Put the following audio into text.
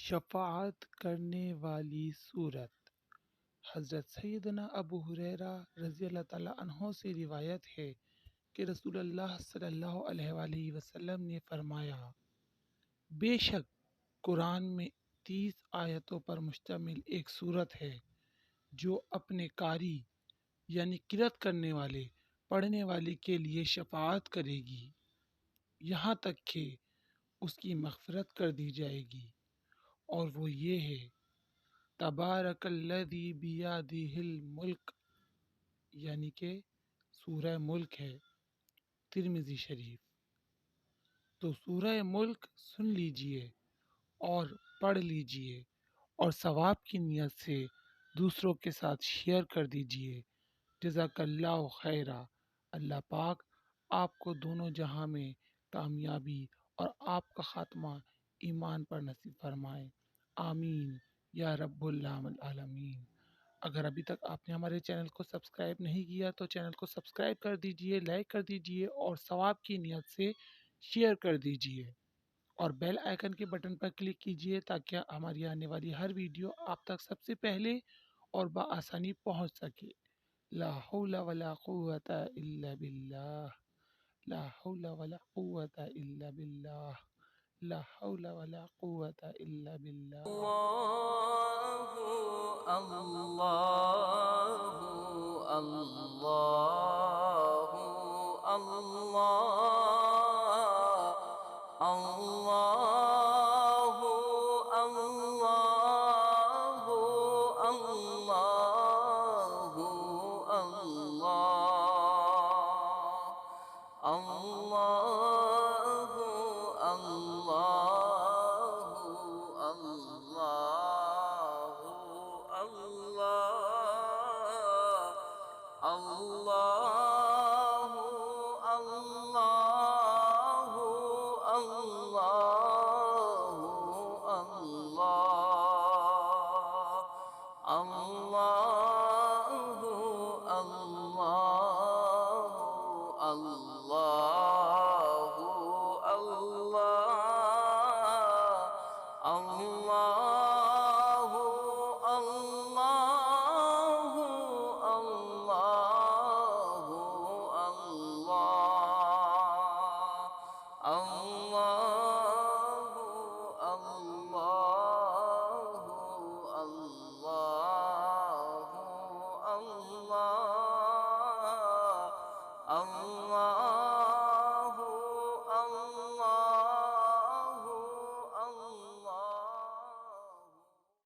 شفاعت کرنے والی صورت۔ حضرت سیدنا ابو ہریرہ رضی اللہ تعالیٰ عنہ سے روایت ہے کہ رسول اللہ صلی اللہ علیہ وآلہ وسلم نے فرمایا، بے شک قرآن میں 30 آیتوں پر مشتمل ایک صورت ہے جو اپنے قاری یعنی قرأت کرنے والے پڑھنے والے کے لیے شفاعت کرے گی یہاں تک کہ اس کی مغفرت کر دی جائے گی، اور وہ یہ ہے، تبارک الذی بیدہ الملک، یعنی کہ سورہ ملک ہے، ترمذی شریف۔ تو سورہ ملک سن لیجئے اور پڑھ لیجئے اور ثواب کی نیت سے دوسروں کے ساتھ شیئر کر دیجئے۔ جزاک اللہ خیرہ۔ اللہ پاک آپ کو دونوں جہاں میں کامیابی اور آپ کا خاتمہ ایمان پر نصیب فرمائے، آمین یا رب العالمین۔ اگر ابھی تک آپ نے ہمارے چینل کو سبسکرائب نہیں کیا تو چینل کو سبسکرائب کر دیجئے، لائک کر دیجئے اور ثواب کی نیت سے شیئر کر دیجئے، اور بیل آئیکن کے بٹن پر کلک کیجئے تاکہ ہماری آنے والی ہر ویڈیو آپ تک سب سے پہلے اور بآسانی پہنچ سکے۔ لا حول ولا قوت الا باللہ، لا حول ولا قوت الا باللہ، لا حول ولا قوت الا باللہ۔ اللہ اللہ اللہ اللہ